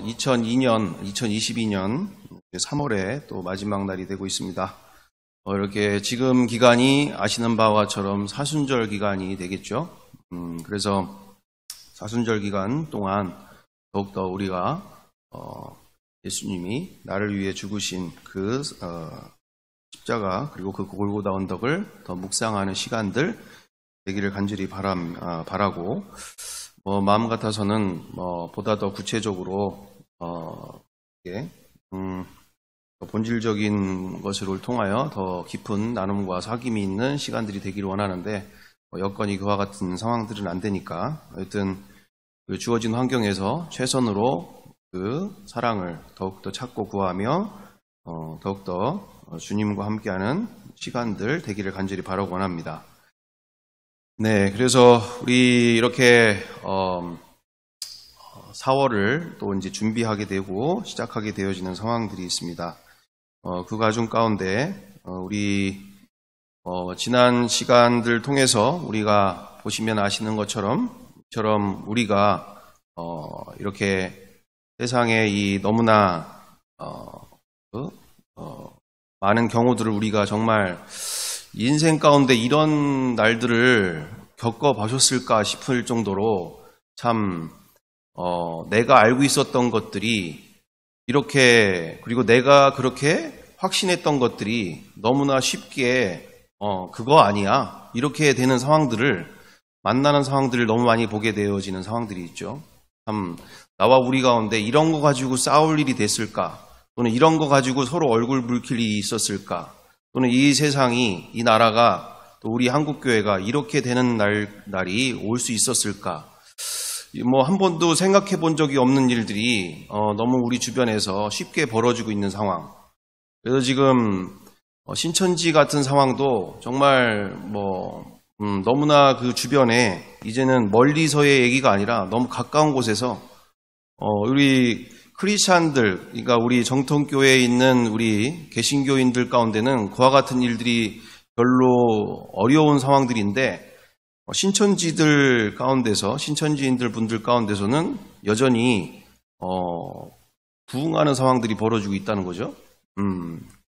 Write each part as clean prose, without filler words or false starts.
2022년 3월에 또 마지막 날이 되고 있습니다. 이렇게 지금 기간이 아시는 바와처럼 사순절 기간이 되겠죠. 그래서 사순절 기간 동안 더욱더 우리가 예수님이 나를 위해 죽으신 그 십자가 그리고 그 골고다 언덕을 더 묵상하는 시간들 되기를 간절히 바라고 마음 같아서는 보다 더 구체적으로 본질적인 것을 통하여 더 깊은 나눔과 사귐이 있는 시간들이 되기를 원하는데 여건이 그와 같은 상황들은 안 되니까 하여튼 그 주어진 환경에서 최선으로 그 사랑을 더욱더 찾고 구하며 더욱더 주님과 함께하는 시간들 되기를 간절히 바라고 원합니다. 네, 그래서 우리 이렇게 4월을 또 이제 준비하게 되고 시작하게 되어지는 상황들이 있습니다. 그 과정 가운데 우리 지난 시간들 통해서 우리가 보시면 아시는 것처럼 우리가 이렇게 세상에 이 너무나 많은 경우들을 우리가 정말 인생 가운데 이런 날들을 겪어보셨을까 싶을 정도로 참 내가 알고 있었던 것들이 이렇게 그리고 내가 그렇게 확신했던 것들이 너무나 쉽게 그거 아니야 이렇게 되는 상황들을 만나는 상황들을 너무 많이 보게 되어지는 상황들이 있죠. 참 나와 우리 가운데 이런 거 가지고 싸울 일이 됐을까 또는 이런 거 가지고 서로 얼굴 붉힐 일이 있었을까 또는 이 세상이 이 나라가 또 우리 한국교회가 이렇게 되는 날이 올 수 있었을까 한 번도 생각해 본 적이 없는 일들이 너무 우리 주변에서 쉽게 벌어지고 있는 상황. 그래서 지금 신천지 같은 상황도 정말 너무나 그 주변에 이제는 멀리서의 얘기가 아니라 너무 가까운 곳에서 우리 크리스찬들, 그러니까 우리 정통교회에 있는 우리 개신교인들 가운데는 그와 같은 일들이 별로 어려운 상황들인데 신천지인들 분들 가운데서는 여전히 부응하는 상황들이 벌어지고 있다는 거죠.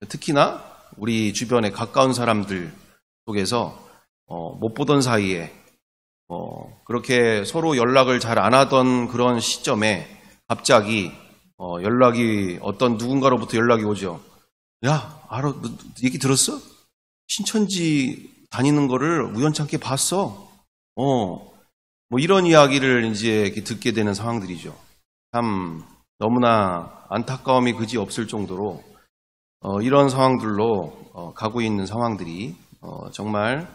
특히나 우리 주변에 가까운 사람들 속에서 못 보던 사이에 그렇게 서로 연락을 잘 안 하던 그런 시점에 갑자기 연락이 어떤 누군가로부터 연락이 오죠. 야, 알아? 너 얘기 들었어? 신천지 다니는 거를 우연찮게 봤어. 이런 이야기를 이제 듣게 되는 상황들이죠. 참 너무나 안타까움이 그지 없을 정도로 이런 상황들로 가고 있는 상황들이 정말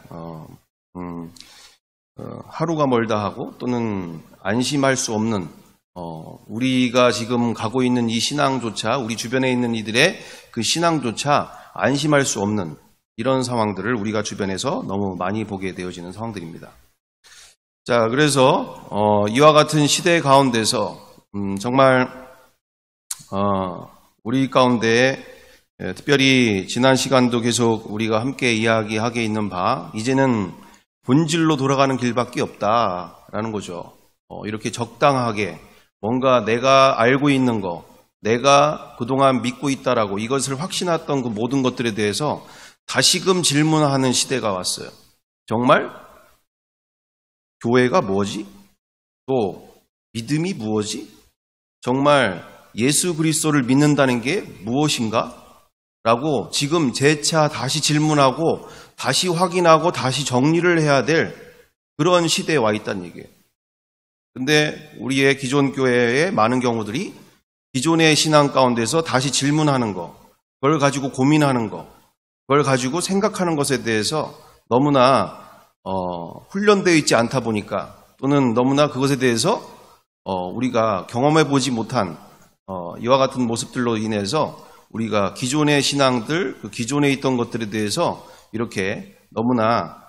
하루가 멀다 하고 또는 안심할 수 없는 우리가 지금 가고 있는 이 신앙조차 우리 주변에 있는 이들의 그 신앙조차 안심할 수 없는 이런 상황들을 우리가 주변에서 너무 많이 보게 되어지는 상황들입니다. 자, 그래서 이와 같은 시대 가운데서 정말 우리 가운데 특별히 지난 시간도 계속 우리가 함께 이야기하게 있는 바 이제는 본질로 돌아가는 길밖에 없다라는 거죠. 이렇게 적당하게 뭔가 내가 알고 있는 거, 내가 그동안 믿고 있다라고 이것을 확신했던 그 모든 것들에 대해서 다시금 질문하는 시대가 왔어요. 정말? 교회가 뭐지? 또 믿음이 무엇이? 정말 예수 그리스도를 믿는다는 게 무엇인가? 라고 지금 재차 다시 질문하고 다시 확인하고 다시 정리를 해야 될 그런 시대에 와 있다는 얘기예요. 근데 우리의 기존 교회의 많은 경우들이 기존의 신앙 가운데서 다시 질문하는 거, 그걸 가지고 고민하는 거, 그걸 가지고 생각하는 것에 대해서 너무나 훈련되어 있지 않다 보니까 또는 너무나 그것에 대해서 우리가 경험해 보지 못한 이와 같은 모습들로 인해서 우리가 기존의 신앙들, 그 기존에 있던 것들에 대해서 이렇게 너무나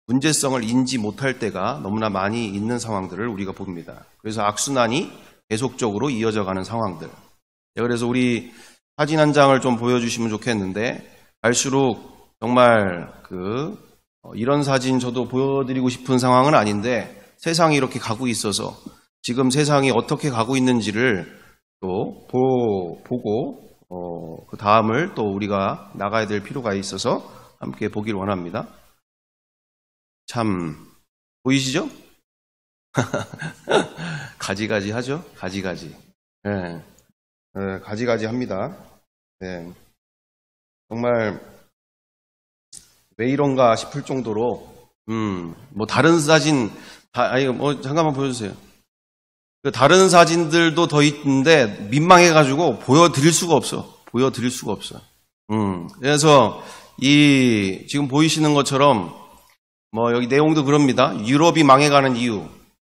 문제성을 인지 못할 때가 너무나 많이 있는 상황들을 우리가 봅니다. 그래서 악순환이 계속적으로 이어져가는 상황들. 그래서 우리 사진 한 장을 좀 보여주시면 좋겠는데 갈수록 정말 이런 사진 저도 보여드리고 싶은 상황은 아닌데 세상이 이렇게 가고 있어서 지금 세상이 어떻게 가고 있는지를 또 보고 그 다음을 또 우리가 나가야 될 필요가 있어서 함께 보길 원합니다. 참 보이시죠? 가지가지 하죠? 가지가지. 네. 네, 가지가지 합니다. 네. 정말 왜 이런가 싶을 정도로 뭐 다른 사진 잠깐만 보여주세요. 그 다른 사진들도 더 있는데 민망해가지고 보여드릴 수가 없어. 그래서 지금 보이시는 것처럼 뭐 여기 내용도 그럽니다. 유럽이 망해가는 이유,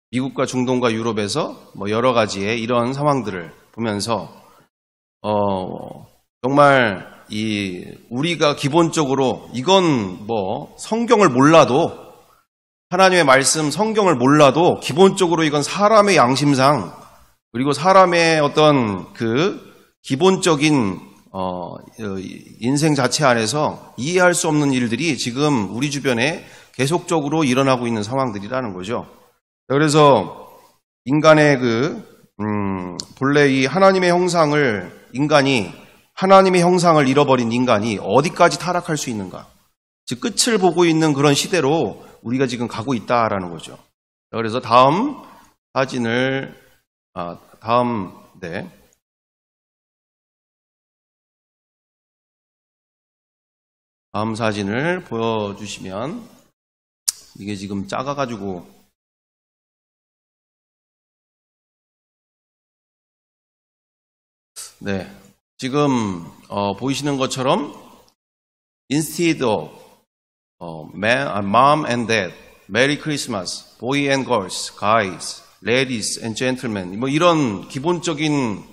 미국과 중동과 유럽에서 뭐 여러 가지의 이런 상황들을 보면서 정말 우리가 기본적으로 이건 뭐 성경을 몰라도 하나님의 말씀 성경을 몰라도 기본적으로 이건 사람의 양심상 그리고 사람의 어떤 그 기본적인 인생 자체 안에서 이해할 수 없는 일들이 지금 우리 주변에 계속적으로 일어나고 있는 상황들이라는 거죠. 그래서 인간의 본래 이 하나님의 형상을 하나님의 형상을 잃어버린 인간이 어디까지 타락할 수 있는가? 즉 끝을 보고 있는 그런 시대로 우리가 지금 가고 있다라는 거죠. 그래서 다음 사진을 다음 사진을 보여주시면 이게 지금 작아가지고 지금 보이시는 것처럼 instead of mom and dad, Merry Christmas, boy and girls, guys, ladies and gentlemen 뭐 이런 기본적인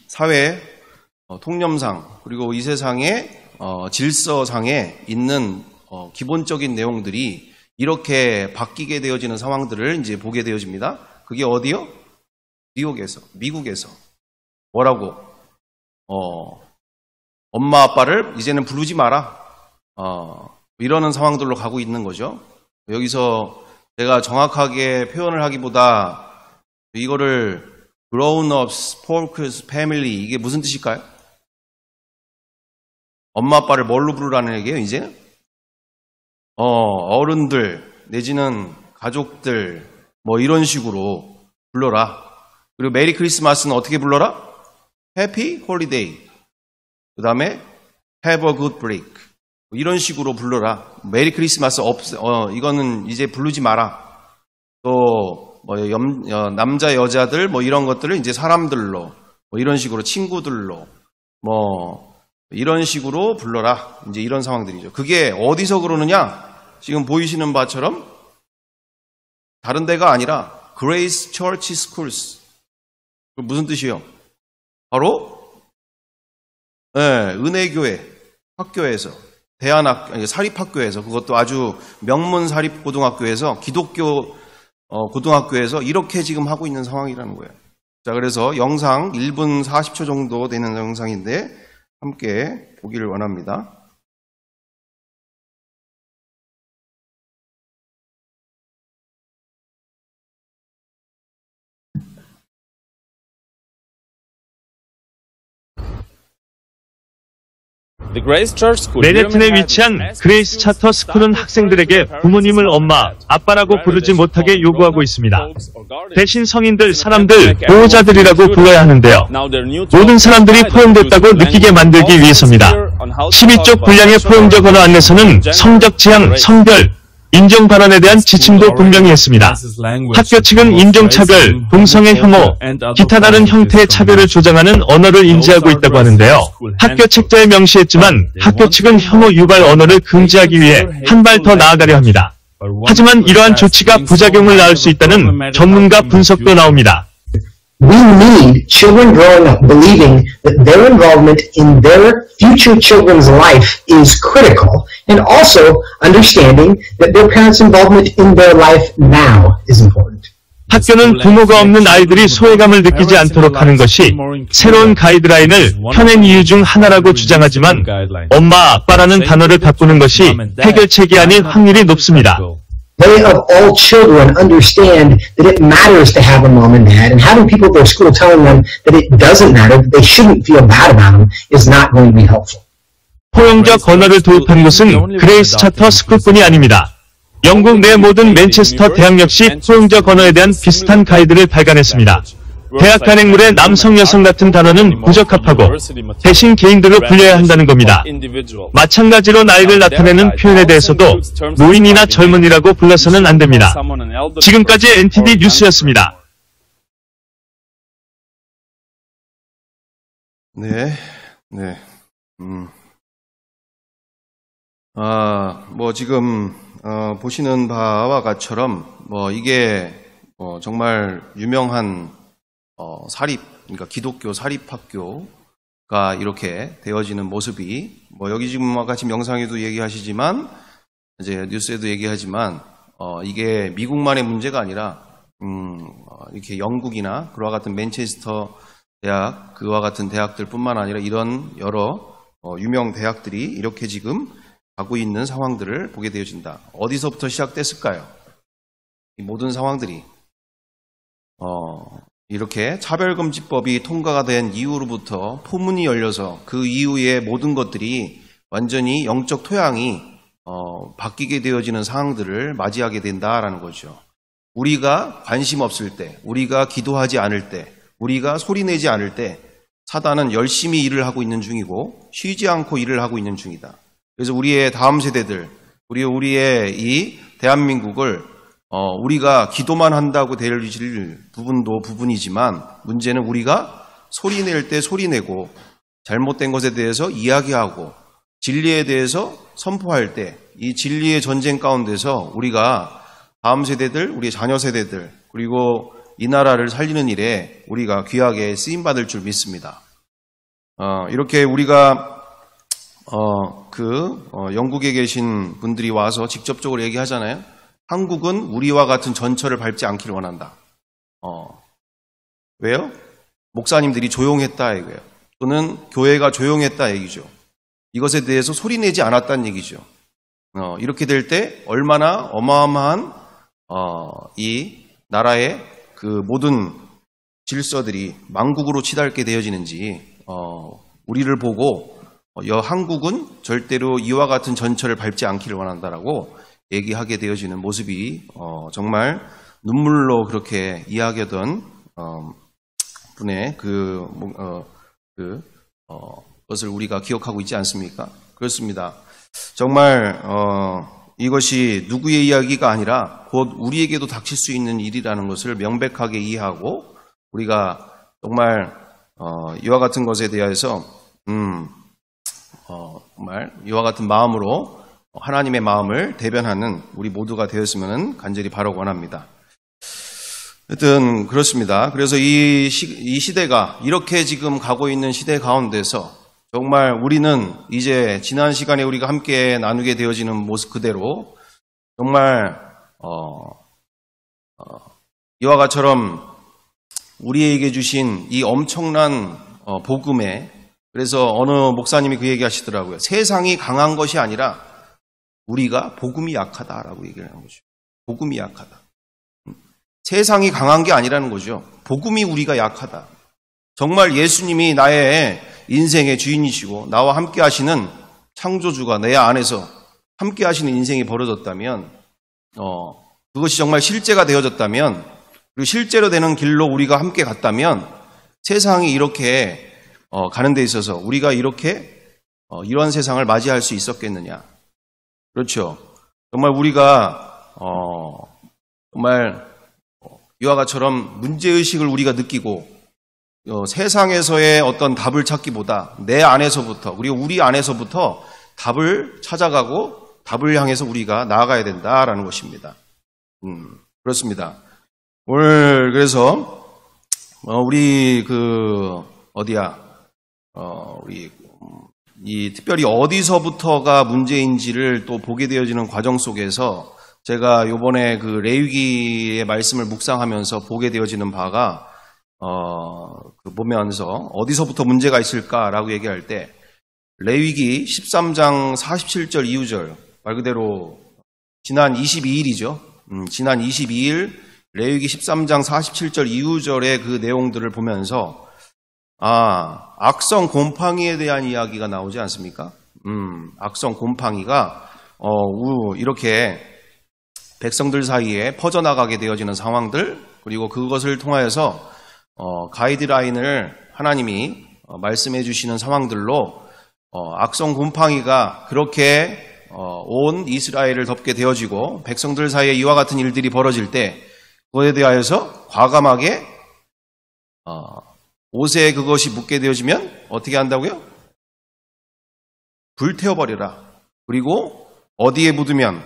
사회 통념상 그리고 이 세상의 질서상에 있는 기본적인 내용들이 이렇게 바뀌게 되어지는 상황들을 이제 보게 되어집니다. 그게 어디요? 미국에서 뭐라고? 엄마 아빠를 이제는 부르지 마라. 이러는 상황들로 가고 있는 거죠. 여기서 제가 정확하게 표현을 하기보다 이거를 grown-ups, focus, family 이게 무슨 뜻일까요? 엄마 아빠를 뭘로 부르라는 얘기예요, 이제는? 어른들 내지는 가족들 뭐 이런 식으로 불러라. 그리고 메리 크리스마스는 어떻게 불러라? 해피 홀리데이. 그 다음에 have a good break. 이런 식으로 불러라. 메리 크리스마스 이거는 이제 부르지 마라. 또 뭐 남자 여자들 뭐 이런 것들을 이제 사람들로 뭐 이런 식으로 친구들로 뭐 이런 식으로 불러라. 이제 이런 상황들이죠. 그게 어디서 그러느냐? 지금 보이시는 바처럼 다른 데가 아니라 Grace Church Schools. 무슨 뜻이에요? 바로 은혜교회 학교에서 사립학교에서 그것도 아주 명문 사립고등학교에서 기독교 고등학교에서 이렇게 지금 하고 있는 상황이라는 거예요. 자, 그래서 영상 1분 40초 정도 되는 영상인데 함께 보기를 원합니다. 맨해튼에 위치한 그레이스 차터 스쿨은 학생들에게 부모님을 엄마, 아빠라고 부르지 못하게 요구하고 있습니다. 대신 성인들, 사람들, 보호자들이라고 불러야 하는데요. 모든 사람들이 포용됐다고 느끼게 만들기 위해서입니다. 12쪽 분량의 포용적 언어 안내서는 성적 지향, 성별, 인종 발언에 대한 지침도 분명히 했습니다. 학교 측은 인종차별, 동성애 혐오, 기타 다른 형태의 차별을 조장하는 언어를 인지하고 있다고 하는데요. 학교 책자에 명시했지만 학교 측은 혐오 유발 언어를 금지하기 위해 한 발 더 나아가려 합니다. 하지만 이러한 조치가 부작용을 낳을 수 있다는 전문가 분석도 나옵니다. We need children growing up believing that their involvement in their future children's life is critical, and also understanding that their parents' involvement in their life now is important. 학교는 부모가 없는 아이들이 소외감을 느끼지 않도록 하는 것이 새로운 가이드라인을 펴낸 이유 중 하나라고 주장하지만 엄마, 아빠라는 단어를 바꾸는 것이 해결책이 아닐 확률이 높습니다. they of all children understand that it matters to have a mom and dad, and having people at their school telling them that it doesn't matter, that they shouldn't feel bad about them, is not going to be helpful. 포용적 언어를 도입한 곳은 그레이스 차터 스쿨뿐이 아닙니다. 영국 내 모든 맨체스터 대학 역시 포용적 언어에 대한 비슷한 가이드를 발간했습니다. 대학 간행물에 남성, 여성 같은 단어는 부적합하고 대신 개인들로 불려야 한다는 겁니다. 마찬가지로 나이를 나타내는 표현에 대해서도 노인이나 젊은이라고 불러서는 안 됩니다. 지금까지 NTD 뉴스였습니다. 네. 지금, 보시는 바와 같처럼, 이게, 정말 유명한, 그러니까 기독교 사립학교가 이렇게 되어지는 모습이, 여기 지금 같이 영상에도 얘기하시지만, 이제 뉴스에도 얘기하지만, 이게 미국만의 문제가 아니라, 이렇게 영국이나 그와 같은 맨체스터 대학, 그와 같은 대학들 뿐만 아니라 이런 여러 유명 대학들이 이렇게 지금 가고 있는 상황들을 보게 되어진다. 어디서부터 시작됐을까요? 이 모든 상황들이 이렇게 차별금지법이 통과가 된 이후로부터 포문이 열려서 그 이후의 모든 것들이 완전히 영적 토양이 바뀌게 되어지는 상황들을 맞이하게 된다라는 거죠. 우리가 관심 없을 때, 우리가 기도하지 않을 때, 우리가 소리내지 않을 때 사단은 열심히 일을 하고 있는 중이고 쉬지 않고 일을 하고 있는 중이다. 그래서 우리의 다음 세대들, 우리의 이 대한민국을 우리가 기도만 한다고 되어질 부분도 부분이지만 문제는 우리가 소리낼 때 소리내고 잘못된 것에 대해서 이야기하고 진리에 대해서 선포할 때 이 진리의 전쟁 가운데서 우리가 다음 세대들, 우리의 자녀 세대들 그리고 이 나라를 살리는 일에 우리가 귀하게 쓰임받을 줄 믿습니다. 이렇게 우리가 영국에 계신 분들이 와서 직접적으로 얘기하잖아요. 한국은 우리와 같은 전철을 밟지 않기를 원한다. 왜요? 목사님들이 조용했다 이거예요. 또는 교회가 조용했다 얘기죠. 이것에 대해서 소리내지 않았다는 얘기죠. 이렇게 될 때 얼마나 어마어마한 이 나라의 그 모든 질서들이 망국으로 치닫게 되어지는지 우리를 보고 한국은 절대로 이와 같은 전철을 밟지 않기를 원한다라고 얘기하게 되어지는 모습이 정말 눈물로 그렇게 이야기하던 분의 것을 우리가 기억하고 있지 않습니까? 그렇습니다. 정말 이것이 누구의 이야기가 아니라 곧 우리에게도 닥칠 수 있는 일이라는 것을 명백하게 이해하고 우리가 정말 이와 같은 것에 대해서 정말 이와 같은 마음으로 하나님의 마음을 대변하는 우리 모두가 되었으면 간절히 바라고 원합니다. 하여튼 그렇습니다. 그래서 이 시대가 이렇게 지금 가고 있는 시대 가운데서 정말 우리는 이제 지난 시간에 우리가 함께 나누게 되어지는 모습 그대로 정말 이와 같처럼 우리에게 주신 이 엄청난 복음에 그래서 어느 목사님이 그 얘기 하시더라고요. 세상이 강한 것이 아니라 우리가 복음이 약하다라고 얘기를 하는 거죠. 복음이 약하다. 세상이 강한 게 아니라는 거죠. 복음이 우리가 약하다. 정말 예수님이 나의 인생의 주인이시고 나와 함께 하시는 창조주가 내 안에서 함께 하시는 인생이 벌어졌다면 그것이 정말 실제가 되어졌다면 그리고 실제로 되는 길로 우리가 함께 갔다면 세상이 이렇게 가는 데 있어서 우리가 이렇게 이런 세상을 맞이할 수 있었겠느냐. 그렇죠. 정말 우리가 정말 이와 같처럼 문제의식을 우리가 느끼고 세상에서의 어떤 답을 찾기보다 내 안에서부터 우리 안에서부터 답을 찾아가고 답을 향해서 우리가 나아가야 된다라는 것입니다. 그렇습니다. 오늘 그래서 우리 우리 이 특별히 어디서부터가 문제인지를 또 보게 되어지는 과정 속에서 제가 요번에 그 레위기의 말씀을 묵상하면서 보게 되어지는 바가 보면서 어디서부터 문제가 있을까라고 얘기할 때 레위기 13장 47절 이후절 말 그대로 지난 22일이죠. 지난 22일 레위기 13장 47절 이후절의 그 내용들을 보면서 악성 곰팡이에 대한 이야기가 나오지 않습니까? 악성 곰팡이가 이렇게 백성들 사이에 퍼져나가게 되어지는 상황들, 그리고 그것을 통하여서 가이드라인을 하나님이 말씀해 주시는 상황들로 악성 곰팡이가 그렇게 온 이스라엘을 덮게 되어지고 백성들 사이에 이와 같은 일들이 벌어질 때 그것에 대하여서 과감하게 옷에 그것이 묻게 되어지면 어떻게 한다고요? 불태워버려라. 그리고 어디에 묻으면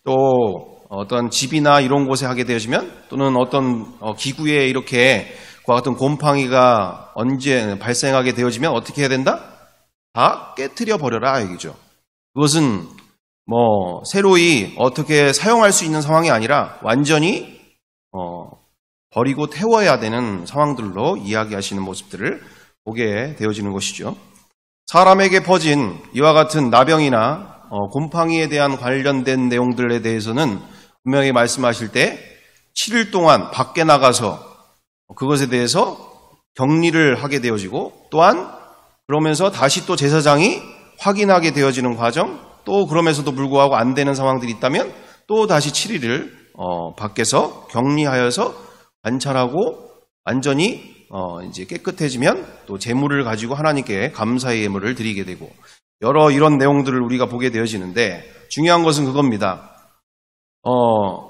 또 어떤 집이나 이런 곳에 하게 되어지면 또는 어떤 기구에 이렇게 그와 같은 곰팡이가 언제 발생하게 되어지면 어떻게 해야 된다? 다 깨트려 버려라 얘기죠. 그것은 새로이 어떻게 사용할 수 있는 상황이 아니라 완전히 버리고 태워야 되는 상황들로 이야기하시는 모습들을 보게 되어지는 것이죠. 사람에게 퍼진 이와 같은 나병이나 곰팡이에 대한 관련된 내용들에 대해서는 분명히 말씀하실 때 7일 동안 밖에 나가서 그것에 대해서 격리를 하게 되어지고, 또한 그러면서 다시 또 제사장이 확인하게 되어지는 과정, 또 그러면서도 불구하고 안 되는 상황들이 있다면 또 다시 7일을 밖에서 격리하여서 관찰하고 완전히 이제 깨끗해지면 또 제물을 가지고 하나님께 감사의 예물을 드리게 되고, 여러 이런 내용들을 우리가 보게 되어지는데, 중요한 것은 그겁니다.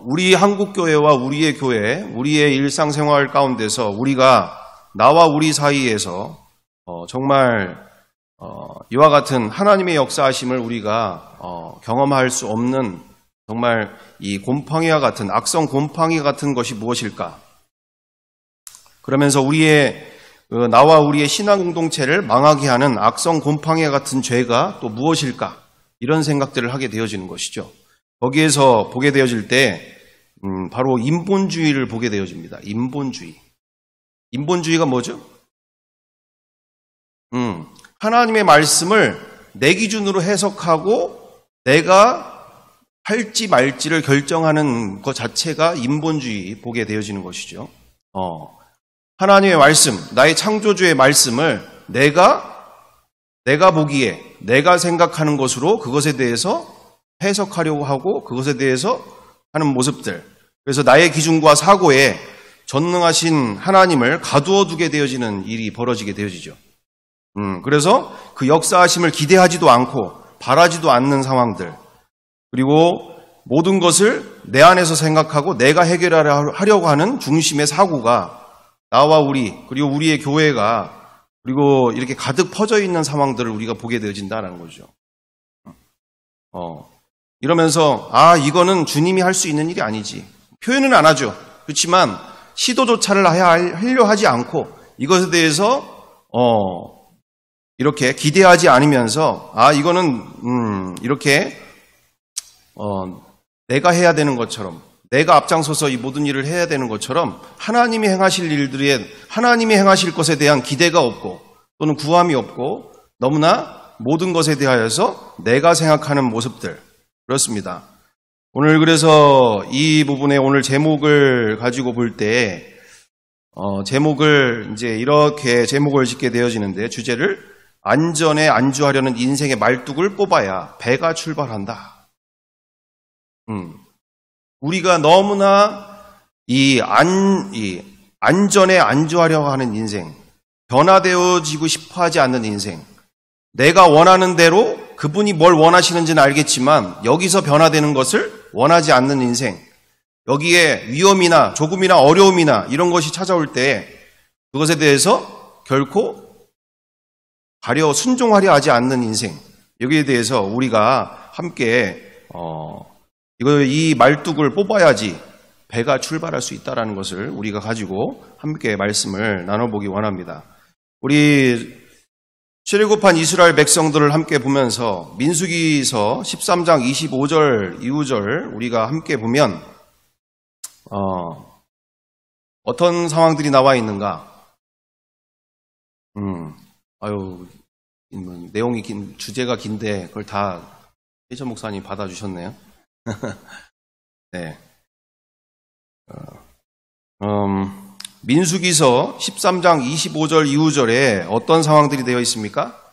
우리 한국교회와 우리의 교회, 우리의 일상생활 가운데서 우리가 나와 우리 사이에서 정말 이와 같은 하나님의 역사하심을 우리가 경험할 수 없는 정말 이 곰팡이와 같은 악성 곰팡이 같은 것이 무엇일까? 그러면서 나와 우리의 신앙 공동체를 망하게 하는 악성 곰팡이와 같은 죄가 또 무엇일까? 이런 생각들을 하게 되어지는 것이죠. 거기에서 보게 되어질 때 바로 인본주의를 보게 되어집니다. 인본주의. 인본주의가 뭐죠? 하나님의 말씀을 내 기준으로 해석하고 내가 할지 말지를 결정하는 것 자체가 인본주의 보게 되어지는 것이죠. 하나님의 말씀, 나의 창조주의 말씀을 내가 보기에 내가 생각하는 것으로 그것에 대해서 해석하려고 하고 그것에 대해서 하는 모습들. 그래서 나의 기준과 사고에 전능하신 하나님을 가두어 두게 되어지는 일이 벌어지게 되어지죠. 그래서 그 역사하심을 기대하지도 않고 바라지도 않는 상황들, 그리고 모든 것을 내 안에서 생각하고 내가 해결하려고 하는 중심의 사고가 나와 그리고 우리의 교회가 그리고 이렇게 가득 퍼져 있는 상황들을 우리가 보게 되어진다는 거죠. 이러면서 이거는 주님이 할 수 있는 일이 아니지. 표현은 안 하죠. 그렇지만 시도조차를 하려 하지 않고 이것에 대해서 이렇게 기대하지 않으면서 이거는 이렇게 내가 해야 되는 것처럼, 내가 앞장서서 이 모든 일을 해야 되는 것처럼 하나님이 행하실 하나님이 행하실 것에 대한 기대가 없고 또는 구함이 없고 너무나 모든 것에 대하여서 내가 생각하는 모습들, 그렇습니다. 오늘 그래서 이 부분에 오늘 제목을 가지고 볼 때 제목을 이제 이렇게 제목을 짓게 되어지는데, 주제를 안전에 안주하려는 인생의 말뚝을 뽑아야 배가 출발한다. 우리가 너무나 이 안전에 안주하려고 하는 인생, 변화되어지고 싶어 하지 않는 인생, 내가 원하는 대로 그분이 뭘 원하시는지는 알겠지만 여기서 변화되는 것을 원하지 않는 인생, 여기에 위험이나 조금이나 어려움이나 이런 것이 찾아올 때 그것에 대해서 결코 순종하려 하지 않는 인생, 여기에 대해서 우리가 함께 이 말뚝을 뽑아야지 배가 출발할 수 있다는 것을 우리가 가지고 함께 말씀을 나눠보기 원합니다. 우리 출애굽한 이스라엘 백성들을 함께 보면서 민수기서 13장 25절 이후절 우리가 함께 보면 어떤 상황들이 나와 있는가? 내용이 주제가 긴데 그걸 다 혜천 목사님 받아주셨네요. 네. 민수기서 13장 25절 이후절에 어떤 상황들이 되어 있습니까?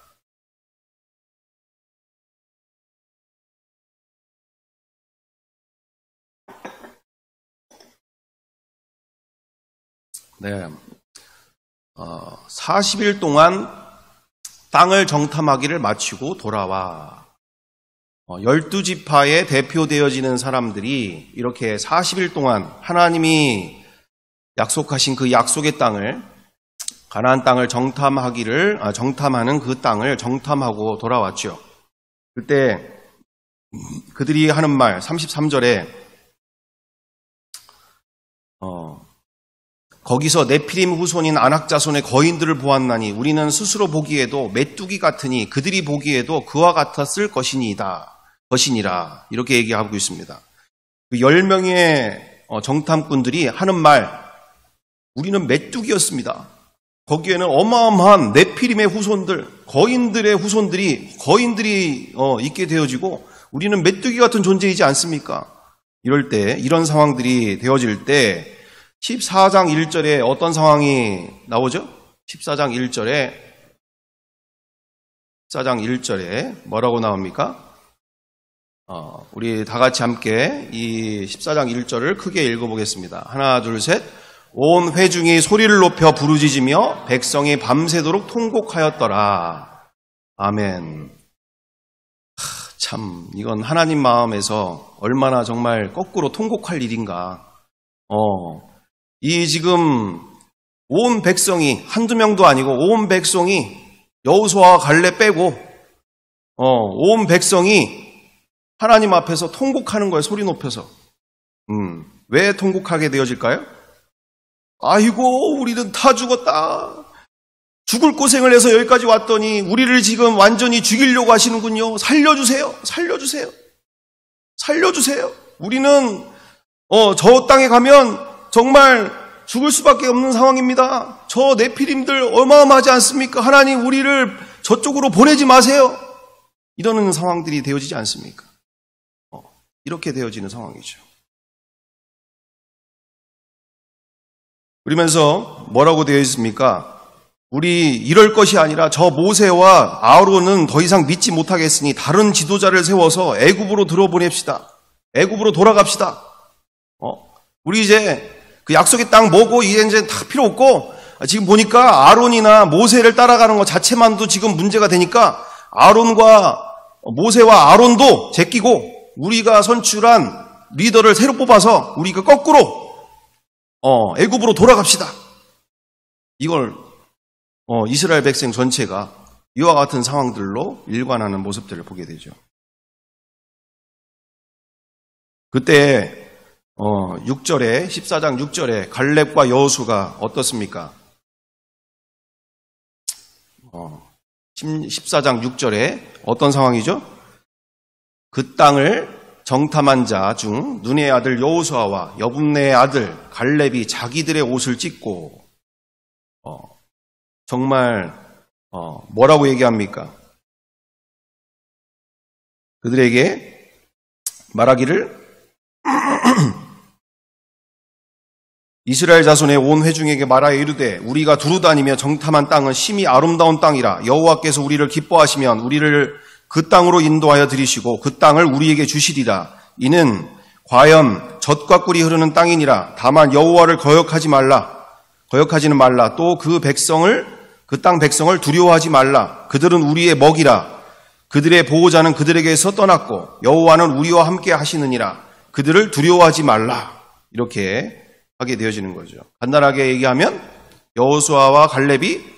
네. 40일 동안 땅을 정탐하기를 마치고 돌아와. 12지파에 대표되어지는 사람들이 이렇게 40일 동안 하나님이 약속하신 그 약속의 땅을, 가나안 땅을 정탐하는 그 땅을 정탐하고 돌아왔죠. 그때 그들이 하는 말 33절에 거기서 네피림 후손인 아낙 자손의 거인들을 보았나니 우리는 스스로 보기에도 메뚜기 같으니 그들이 보기에도 그와 같았을 것이니라 이렇게 얘기하고 있습니다. 그 10명의 정탐꾼들이 하는 말, 우리는 메뚜기였습니다. 거기에는 어마어마한 네피림의 후손들, 거인들이 있게 되어지고 우리는 메뚜기 같은 존재이지 않습니까? 이럴 때, 이런 상황들이 되어질 때 14장 1절에 어떤 상황이 나오죠? 14장 1절에 뭐라고 나옵니까? 우리 다 같이 함께 이 14장 1절을 크게 읽어보겠습니다. 하나, 둘, 셋. 온 회중이 소리를 높여 부르짖으며 백성이 밤새도록 통곡하였더라. 아멘. 참, 이건 하나님 마음에서 얼마나 정말 거꾸로 통곡할 일인가. 이 지금 온 백성이, 한두 명도 아니고 온 백성이 여호수아와 갈렙 빼고 온 백성이 하나님 앞에서 통곡하는 거예요. 소리 높여서. 왜 통곡하게 되어질까요? 아이고, 우리는 다 죽었다. 죽을 고생을 해서 여기까지 왔더니 우리를 지금 완전히 죽이려고 하시는군요. 살려주세요. 우리는 저 땅에 가면 정말 죽을 수밖에 없는 상황입니다. 저 네피림들 어마어마하지 않습니까? 하나님, 우리를 저쪽으로 보내지 마세요. 이러는 상황들이 되어지지 않습니까? 이렇게 되어지는 상황이죠. 그러면서 뭐라고 되어 있습니까? 우리 이럴 것이 아니라 저 모세와 아론은 더 이상 믿지 못하겠으니 다른 지도자를 세워서 애굽으로 들어보냅시다. 애굽으로 돌아갑시다. 우리 이제 그 약속의 땅 뭐고 이제 다 필요 없고, 지금 보니까 아론이나 모세를 따라가는 것 자체만도 지금 문제가 되니까 모세와 아론도 제끼고 우리가 선출한 리더를 새로 뽑아서 우리가 거꾸로 애굽으로 돌아갑시다. 이걸 이스라엘 백성 전체가 이와 같은 상황들로 일관하는 모습들을 보게 되죠. 그때 6절에 14장 6절에 갈렙과 여호수가 어떻습니까? 14장 6절에 어떤 상황이죠? 그 땅을 정탐한 자 중 눈의 아들 여호수아와 여분네의 아들 갈렙이 자기들의 옷을 찢고 정말 뭐라고 얘기합니까? 그들에게 말하기를 이스라엘 자손의 온 회중에게 말하여 이르되 우리가 두루다니며 정탐한 땅은 심히 아름다운 땅이라 여호와께서 우리를 기뻐하시면 우리를 그 땅으로 인도하여 들이시고 그 땅을 우리에게 주시리라. 이는 과연 젖과 꿀이 흐르는 땅이니라. 다만 여호와를 거역하지는 말라. 또 그 땅 백성을 두려워하지 말라. 그들은 우리의 먹이라. 그들의 보호자는 그들에게서 떠났고 여호와는 우리와 함께 하시느니라. 그들을 두려워하지 말라. 이렇게 하게 되어지는 거죠. 간단하게 얘기하면 여호수아와 갈렙이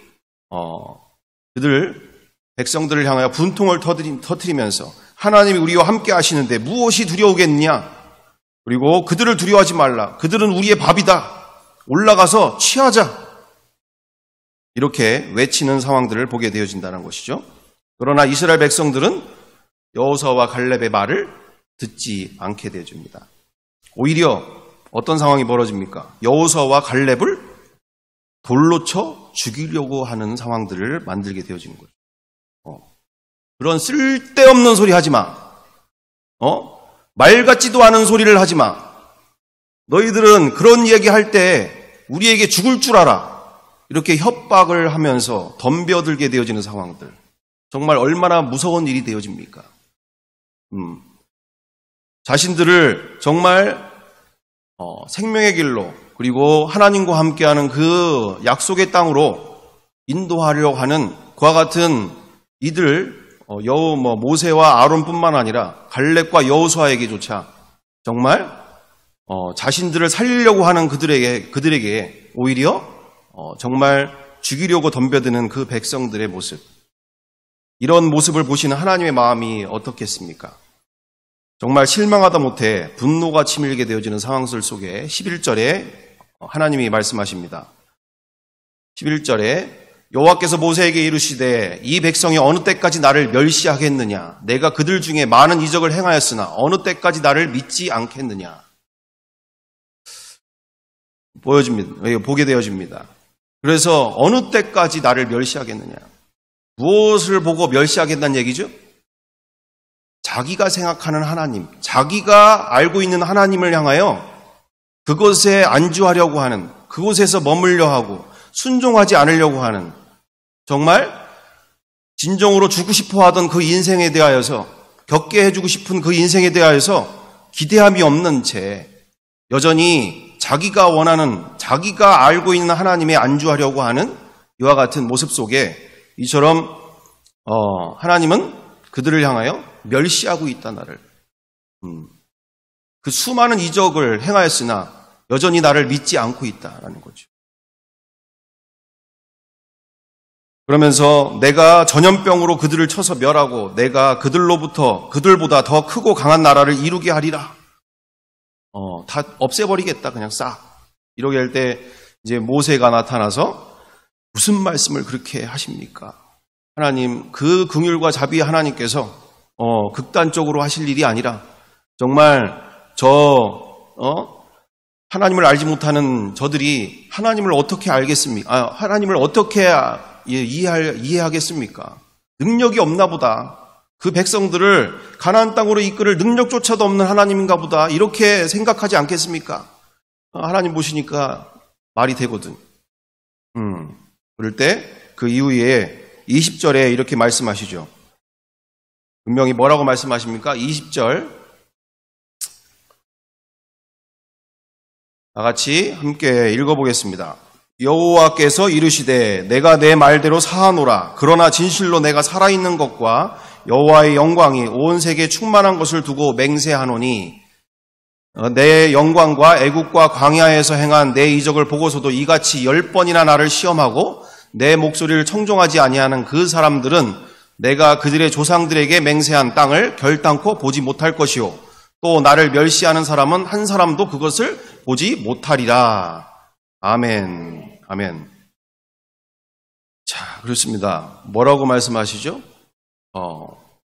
백성들을 향하여 분통을 터뜨리면서 하나님이 우리와 함께 하시는데 무엇이 두려우겠느냐? 그리고 그들을 두려워하지 말라. 그들은 우리의 밥이다. 올라가서 취하자. 이렇게 외치는 상황들을 보게 되어진다는 것이죠. 그러나 이스라엘 백성들은 여호수아와 갈렙의 말을 듣지 않게 되어집니다. 오히려 어떤 상황이 벌어집니까? 여호수아와 갈렙을 돌로 쳐 죽이려고 하는 상황들을 만들게 되어지는 거죠. 그런 쓸데없는 소리 하지 마. 말 같지도 않은 소리를 하지 마. 너희들은 그런 얘기할 때 우리에게 죽을 줄 알아. 이렇게 협박을 하면서 덤벼들게 되어지는 상황들. 정말 얼마나 무서운 일이 되어집니까? 자신들을 정말 생명의 길로 그리고 하나님과 함께하는 그 약속의 땅으로 인도하려고 하는 그와 같은 이들 모세와 아론뿐만 아니라 갈렙과 여호수아에게조차 정말 자신들을 살리려고 하는 그들에게 오히려 정말 죽이려고 덤벼드는 그 백성들의 모습. 이런 모습을 보시는 하나님의 마음이 어떻겠습니까? 정말 실망하다 못해 분노가 치밀게 되어지는 상황들 속에 11절에 하나님이 말씀하십니다. 11절에 여호와께서 모세에게 이르시되 이 백성이 어느 때까지 나를 멸시하겠느냐? 내가 그들 중에 많은 이적을 행하였으나 어느 때까지 나를 믿지 않겠느냐? 보게 되어집니다. 그래서 어느 때까지 나를 멸시하겠느냐? 무엇을 보고 멸시하겠다는 얘기죠? 자기가 생각하는 하나님, 자기가 알고 있는 하나님을 향하여 그것에 안주하려고 하는, 그곳에서 머물려 하고 순종하지 않으려고 하는, 정말 진정으로 주고 싶어 하던 그 인생에 대하여서, 겪게 해주고 싶은 그 인생에 대하여서 기대함이 없는 채 여전히 자기가 원하는, 자기가 알고 있는 하나님에 안주하려고 하는 이와 같은 모습 속에 이처럼 하나님은 그들을 향하여 멸시하고 있다, 나를. 그 수많은 이적을 행하였으나 여전히 나를 믿지 않고 있다라는 거죠. 그러면서 내가 전염병으로 그들을 쳐서 멸하고 내가 그들보다 더 크고 강한 나라를 이루게 하리라. 다 없애버리겠다, 그냥 싹. 이러게 할 때 이제 모세가 나타나서 무슨 말씀을 그렇게 하십니까? 하나님, 그 긍휼과 자비의 하나님께서 극단적으로 하실 일이 아니라 정말 하나님을 알지 못하는 저들이 하나님을 어떻게 알겠습니까? 하나님을 어떻게 이해하겠습니까? 능력이 없나 보다. 그 백성들을 가나안 땅으로 이끌을 능력조차도 없는 하나님인가 보다. 이렇게 생각하지 않겠습니까? 하나님 보시니까 말이 되거든. 그럴 때 그 이후에 20절에 이렇게 말씀하시죠. 분명히 뭐라고 말씀하십니까? 20절. 다 같이 함께 읽어보겠습니다. 여호와께서 이르시되 내가 내 말대로 사하노라. 그러나 진실로 내가 살아있는 것과 여호와의 영광이 온 세계에 충만한 것을 두고 맹세하노니 내 영광과 애국과 광야에서 행한 내 이적을 보고서도 이같이 10번이나 나를 시험하고 내 목소리를 청종하지 아니하는 그 사람들은 내가 그들의 조상들에게 맹세한 땅을 결단코 보지 못할 것이요 또 나를 멸시하는 사람은 한 사람도 그것을 보지 못하리라. 아멘. 아멘. 자, 그렇습니다. 뭐라고 말씀하시죠?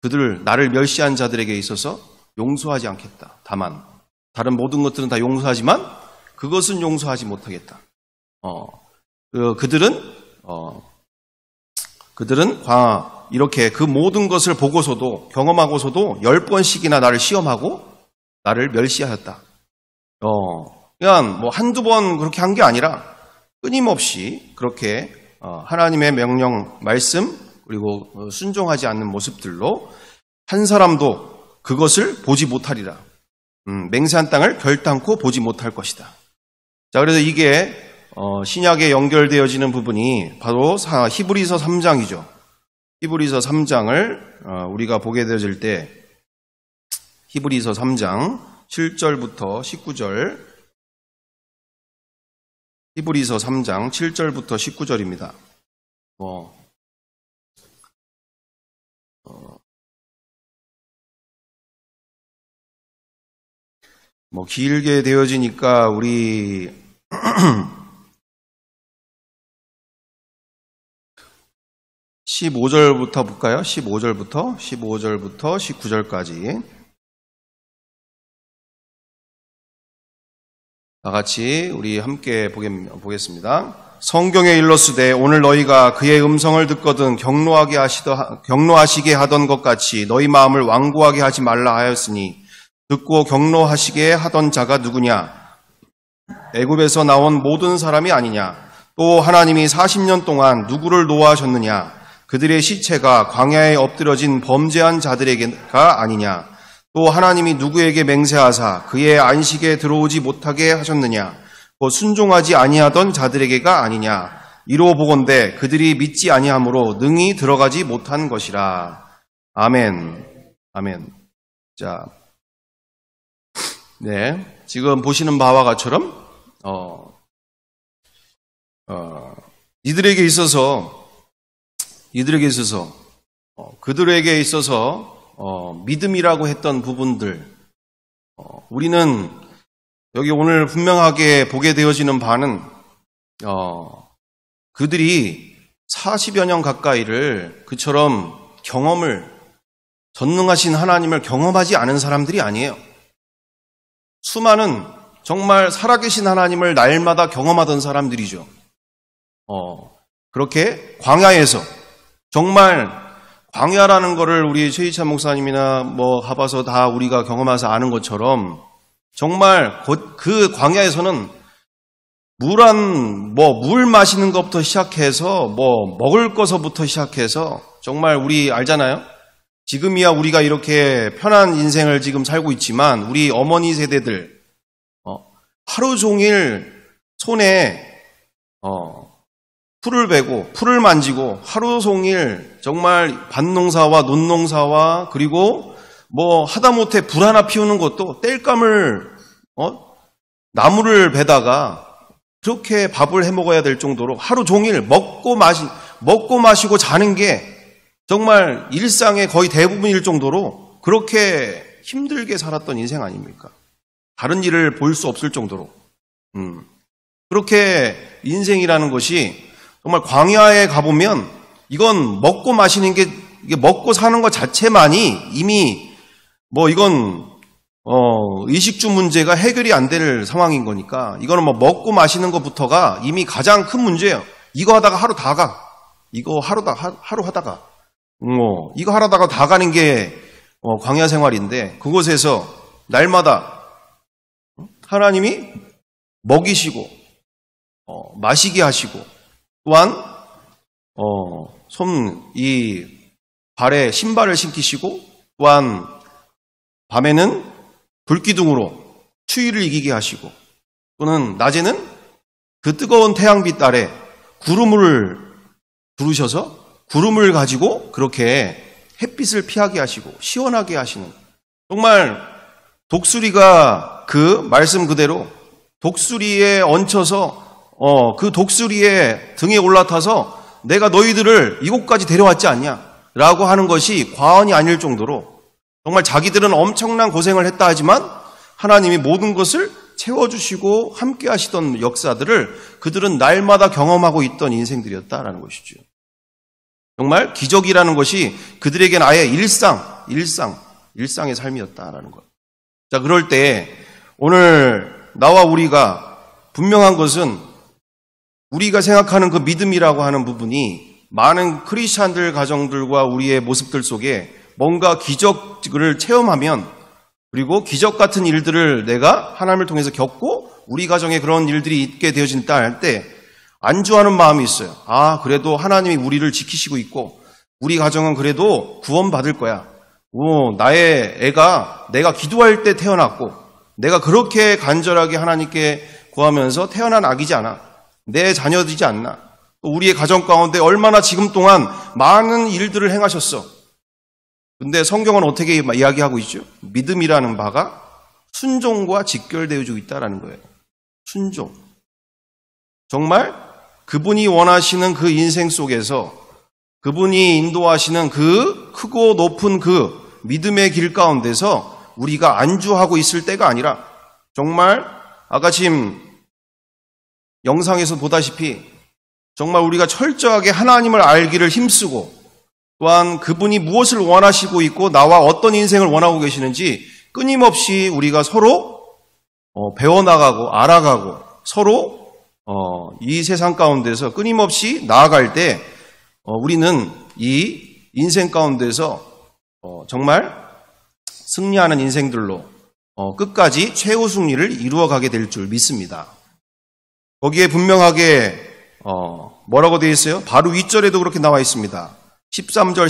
그들, 나를 멸시한 자들에게 있어서 용서하지 않겠다. 다만 다른 모든 것들은 다 용서하지만 그것은 용서하지 못하겠다. 그들은 이렇게 그 모든 것을 보고서도 경험하고서도 10번씩이나 나를 시험하고 나를 멸시하였다. 그냥 뭐 한두 번 그렇게 한 게 아니라 끊임없이 그렇게 하나님의 명령, 말씀 그리고 순종하지 않는 모습들로 한 사람도 그것을 보지 못하리라. 맹세한 땅을 결단코 보지 못할 것이다. 자, 그래서 이게 신약에 연결되어지는 부분이 바로 히브리서 3장이죠. 히브리서 3장을 우리가 보게 되어질 때 히브리서 3장 7절부터 19절 히브리서 3장 7절부터 19절입니다. 길게 되어지니까 우리 15절부터 볼까요? 15절부터 19절까지 다 같이 우리 함께 보겠습니다. 성경에 일렀으되 오늘 너희가 그의 음성을 듣거든 경노하시게 하던 것 같이 너희 마음을 완고하게 하지 말라 하였으니 듣고 경노하시게 하던 자가 누구냐? 애굽에서 나온 모든 사람이 아니냐? 또 하나님이 40년 동안 누구를 노하셨느냐? 그들의 시체가 광야에 엎드려진 범죄한 자들에게가 아니냐? 또 하나님이 누구에게 맹세하사 그의 안식에 들어오지 못하게 하셨느냐? 또 순종하지 아니하던 자들에게가 아니냐? 이로 보건대 그들이 믿지 아니함으로 능히 들어가지 못한 것이라. 아멘. 아멘. 자, 네, 지금 보시는 바와 같처럼 이들에게 있어서 그들에게 있어서 믿음이라고 했던 부분들, 우리는 여기 오늘 분명하게 보게 되어지는 바는 그들이 40여 년 가까이를 그처럼 전능하신 하나님을 경험하지 않은 사람들이 아니에요. 수많은 정말 살아계신 하나님을 날마다 경험하던 사람들이죠. 그렇게 광야에서, 정말 광야라는 거를 우리 최희찬 목사님이나 가봐서 다 우리가 경험해서 아는 것처럼, 정말 그 광야에서는 물 마시는 것부터 시작해서 먹을 것부터 시작해서, 정말 우리 알잖아요. 지금이야 우리가 이렇게 편한 인생을 지금 살고 있지만 우리 어머니 세대들 하루 종일 손에 풀을 베고 풀을 만지고 하루 종일 정말 밭농사와 논농사와 그리고 하다못해 불 하나 피우는 것도 땔감을 나무를 베다가 그렇게 밥을 해 먹어야 될 정도로 하루 종일 먹고 마시고 자는 게 정말 일상의 거의 대부분일 정도로 그렇게 힘들게 살았던 인생 아닙니까? 다른 일을 볼 수 없을 정도로. 그렇게 인생이라는 것이 정말 광야에 가보면 이건 먹고 마시는 게, 이게 먹고 사는 것 자체만이 이미 이건 의식주 문제가 해결이 안 될 상황인 거니까, 이거는 먹고 마시는 것부터가 이미 가장 큰 문제예요. 이거 하다가 하루 다 가. 이거 하루 하다가 이거 하다가 다 가는 게 광야 생활인데, 그곳에서 날마다 하나님이 먹이시고 마시게 하시고, 또한 이 발에 신발을 신기시고, 또한 밤에는 불기둥으로 추위를 이기게 하시고, 또는 낮에는 그 뜨거운 태양빛 아래 구름을 두르셔서 구름을 가지고 그렇게 햇빛을 피하게 하시고 시원하게 하시는, 정말 독수리가 그 말씀 그대로 독수리에 얹혀서 그 독수리의 등에 올라타서 내가 너희들을 이곳까지 데려왔지 않냐 라고 하는 것이 과언이 아닐 정도로, 정말 자기들은 엄청난 고생을 했다 하지만 하나님이 모든 것을 채워주시고 함께 하시던 역사들을 그들은 날마다 경험하고 있던 인생들이었다라는 것이죠. 정말 기적이라는 것이 그들에게는 아예 일상의 삶이었다라는 것. 자, 그럴 때 오늘 나와 우리가 분명한 것은, 우리가 생각하는 그 믿음이라고 하는 부분이 많은 크리스찬들 가정들과 우리의 모습들 속에 뭔가 기적을 체험하면, 그리고 기적 같은 일들을 내가 하나님을 통해서 겪고 우리 가정에 그런 일들이 있게 되어진다 할 때 안주하는 마음이 있어요. 그래도 하나님이 우리를 지키시고 있고 우리 가정은 그래도 구원받을 거야. 나의 애가 내가 기도할 때 태어났고 내가 그렇게 간절하게 하나님께 구하면서 태어난 아기지 않아. 내 자녀이지 않나. 또 우리의 가정 가운데 얼마나 지금 동안 많은 일들을 행하셨어. 근데 성경은 어떻게 이야기하고 있죠? 믿음이라는 바가 순종과 직결되어지고 있다는 거예요. 순종. 정말 그분이 원하시는 그 인생 속에서 그분이 인도하시는 그 크고 높은 그 믿음의 길 가운데서 우리가 안주하고 있을 때가 아니라, 정말 아까 지금 영상에서 보다시피 정말 우리가 철저하게 하나님을 알기를 힘쓰고, 또한 그분이 무엇을 원하시고 있고 나와 어떤 인생을 원하고 계시는지 끊임없이 우리가 서로 배워나가고 알아가고 서로 이 세상 가운데서 끊임없이 나아갈 때 우리는 이 인생 가운데서 정말 승리하는 인생들로 끝까지 최후 승리를 이루어가게 될 줄 믿습니다. 거기에 분명하게 뭐라고 되어 있어요? 바로 윗절에도 그렇게 나와 있습니다. 13절,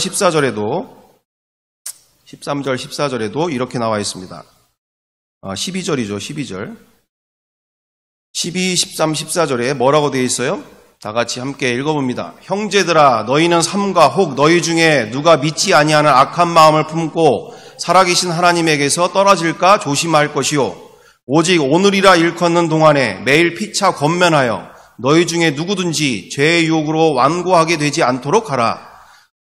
14절에도 이렇게 나와 있습니다. 12절이죠, 12절. 12, 13, 14절에 뭐라고 되어 있어요? 다 같이 함께 읽어봅니다. 형제들아, 너희는 삼가 혹 너희 중에 누가 믿지 아니하는 악한 마음을 품고 살아계신 하나님에게서 떨어질까 조심할 것이요. 오직 오늘이라 일컫는 동안에 매일 피차 권면하여 너희 중에 누구든지 죄의 유혹으로 완고하게 되지 않도록 하라.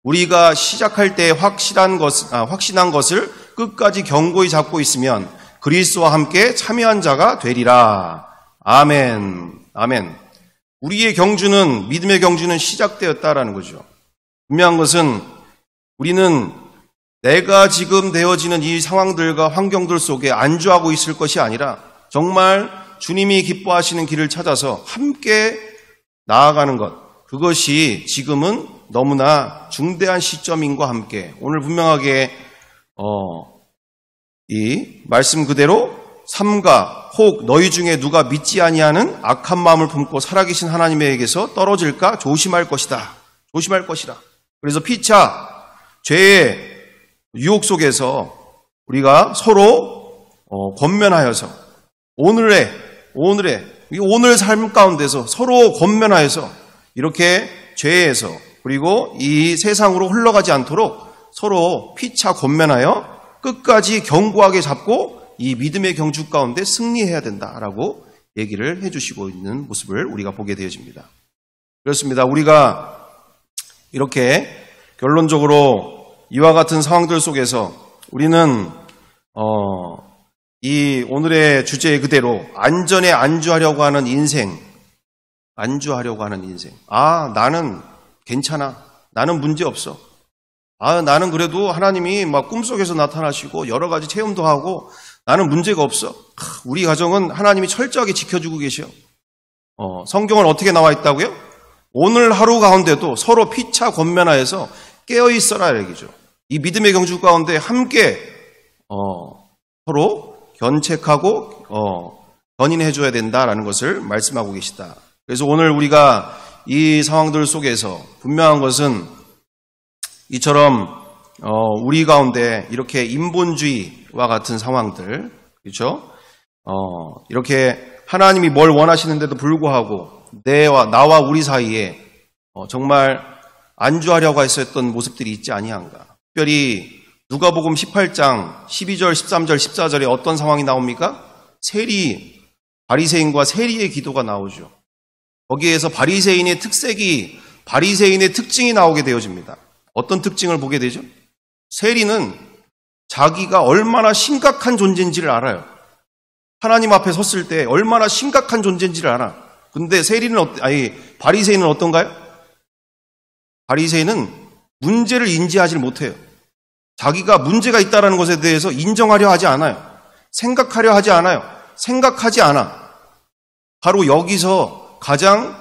우리가 시작할 때 확신한 것을 끝까지 견고히 잡고 있으면 그리스도와 함께 참여한 자가 되리라. 아멘. 아멘. 우리의 경주는, 믿음의 경주는 시작되었다라는 거죠. 분명한 것은 우리는 내가 지금 되어지는 이 상황들과 환경들 속에 안주하고 있을 것이 아니라 정말 주님이 기뻐하시는 길을 찾아서 함께 나아가는 것, 그것이 지금은 너무나 중대한 시점인과 함께 오늘 분명하게 이 말씀 그대로 삼가 혹 너희 중에 누가 믿지 아니하는 악한 마음을 품고 살아계신 하나님에게서 떨어질까 조심할 것이다. 조심할 것이다. 그래서 피차 죄의 유혹 속에서 우리가 서로 권면하여서 오늘 삶 가운데서 서로 권면하여서 이렇게 죄에서 그리고 이 세상으로 흘러가지 않도록 서로 피차 권면하여 끝까지 견고하게 잡고 이 믿음의 경주 가운데 승리해야 된다라고 얘기를 해주시고 있는 모습을 우리가 보게 되어집니다. 그렇습니다. 우리가 이렇게 결론적으로 이와 같은 상황들 속에서 우리는 이 오늘의 주제 그대로 안전에 안주하려고 하는 인생, 나는 괜찮아. 나는 문제 없어. 나는 그래도 하나님이 막 꿈속에서 나타나시고 여러 가지 체험도 하고 나는 문제가 없어. 우리 가정은 하나님이 철저하게 지켜주고 계셔. 성경은 어떻게 나와 있다고요? 오늘 하루 가운데도 서로 피차 권면하여서 깨어 있어라 얘기죠. 이 믿음의 경주 가운데 함께 서로 견책하고 견인해 줘야 된다라는 것을 말씀하고 계시다. 그래서 오늘 우리가 이 상황들 속에서 분명한 것은 이처럼 우리 가운데 이렇게 인본주의와 같은 상황들, 그렇죠? 이렇게 하나님이 뭘 원하시는데도 불구하고 나와 우리 사이에 정말 안주하려고 했었던 모습들이 있지 아니한가. 특별히 누가복음 18장 12절, 13절, 14절에 어떤 상황이 나옵니까? 바리새인과 세리의 기도가 나오죠. 거기에서 바리새인의 특징이 나오게 되어집니다. 어떤 특징을 보게 되죠? 세리는 자기가 얼마나 심각한 존재인지를 알아요. 하나님 앞에 섰을 때 얼마나 심각한 존재인지를 알아. 근데 바리새인은 어떤가요? 바리새인은 문제를 인지하지 못해요. 자기가 문제가 있다는 것에 대해서 인정하려 하지 않아요. 생각하지 않아. 바로 여기서 가장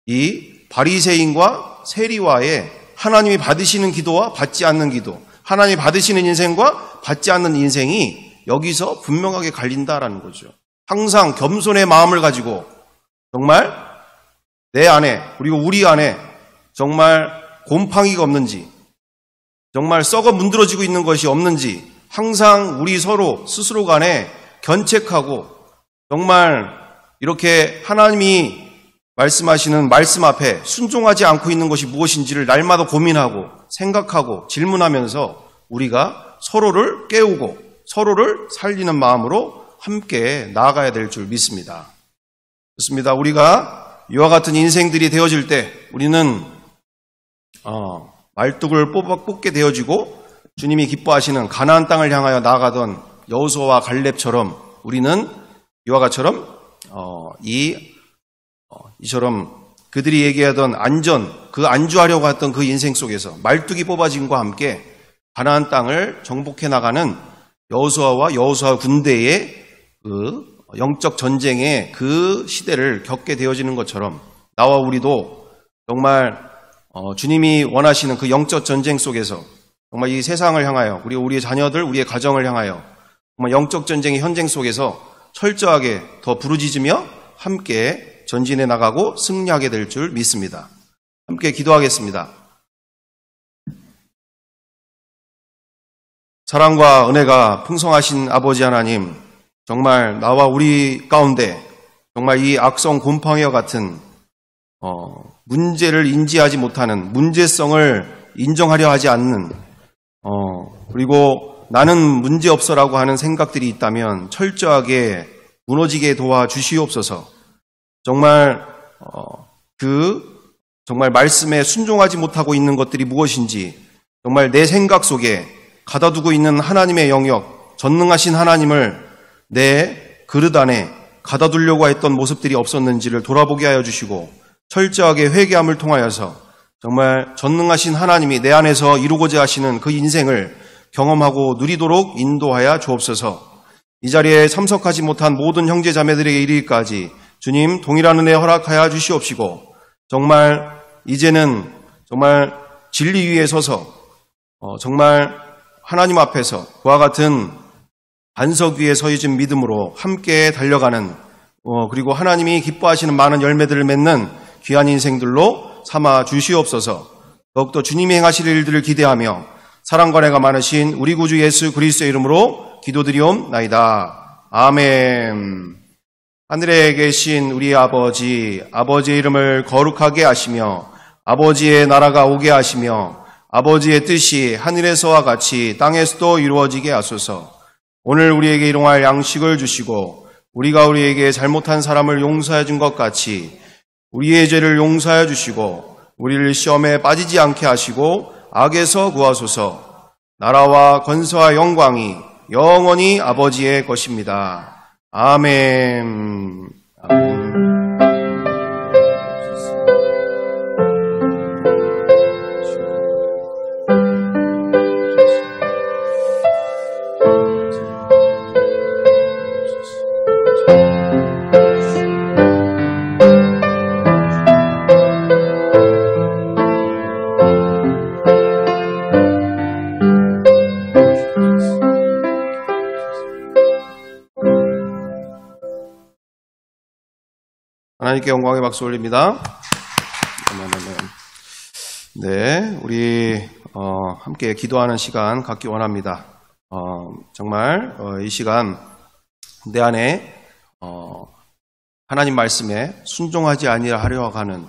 이 바리새인과 세리와의 하나님이 받으시는 기도와 받지 않는 기도, 하나님이 받으시는 인생과 받지 않는 인생이 여기서 분명하게 갈린다라는 거죠. 항상 겸손의 마음을 가지고 정말 내 안에 그리고 우리 안에 정말 곰팡이가 없는지, 정말 썩어 문드러지고 있는 것이 없는지 항상 우리 서로 스스로 간에 견책하고 정말 이렇게 하나님이 말씀하시는 말씀 앞에 순종하지 않고 있는 것이 무엇인지를 날마다 고민하고 생각하고 질문하면서 우리가 서로를 깨우고 서로를 살리는 마음으로 함께 나아가야 될 줄 믿습니다. 그렇습니다. 우리가 이와 같은 인생들이 되어질 때 우리는 말뚝을 뽑게 되어지고 주님이 기뻐하시는 가나안 땅을 향하여 나아가던 여호수아와 갈렙처럼 우리는 이와 같처럼 이처럼 그들이 얘기하던 안주하려고 했던 그 인생 속에서 말뚝이 뽑아짐과 함께 가나안 땅을 정복해 나가는 여호수아와 여호수아 군대의 그 영적 전쟁의 그 시대를 겪게 되어지는 것처럼 나와 우리도 정말 주님이 원하시는 그 영적 전쟁 속에서 정말 이 세상을 향하여 그리고 우리의 자녀들, 우리의 가정을 향하여 정말 영적 전쟁의 현장 속에서 철저하게 더 부르짖으며 함께 전진해 나가고 승리하게 될 줄 믿습니다. 함께 기도하겠습니다. 사랑과 은혜가 풍성하신 아버지 하나님, 정말 나와 우리 가운데 정말 이 악성 곰팡이와 같은 문제를 인지하지 못하는, 문제성을 인정하려 하지 않는, 그리고 나는 문제없어라고 하는 생각들이 있다면 철저하게 무너지게 도와주시옵소서. 정말 정말 말씀에 순종하지 못하고 있는 것들이 무엇인지, 정말 내 생각 속에 가다두고 있는 하나님의 영역, 전능하신 하나님을 내 그릇 안에 가다두려고 했던 모습들이 없었는지를 돌아보게 하여 주시고, 철저하게 회개함을 통하여서 정말 전능하신 하나님이 내 안에서 이루고자 하시는 그 인생을 경험하고 누리도록 인도하여 주옵소서. 이 자리에 참석하지 못한 모든 형제 자매들에게 이르기까지 주님 동일한 은혜 허락하여 주시옵시고, 정말 이제는 정말 진리 위에 서서 정말 하나님 앞에서 그와 같은 반석 위에 서 있는 믿음으로 함께 달려가는, 그리고 하나님이 기뻐하시는 많은 열매들을 맺는 귀한 인생들로 삼아 주시옵소서. 더욱더 주님이 행하실 일들을 기대하며 사랑과 은혜가 많으신 우리 구주 예수 그리스도의 이름으로 기도드리옵나이다. 아멘. 하늘에 계신 우리 아버지, 아버지의 이름을 거룩하게 하시며 아버지의 나라가 오게 하시며 아버지의 뜻이 하늘에서와 같이 땅에서도 이루어지게 하소서. 오늘 우리에게 일용할 양식을 주시고 우리가 우리에게 잘못한 사람을 용서해 준 것 같이 우리의 죄를 용서해 주시고 우리를 시험에 빠지지 않게 하시고 악에서 구하소서. 나라와 권세와 영광이 영원히 아버지의 것입니다. 아멘. 아멘. 하나님께 영광의 박수 올립니다. 네, 우리 함께 기도하는 시간 갖기 원합니다. 정말 이 시간 내 안에 하나님 말씀에 순종하지 아니하려 하는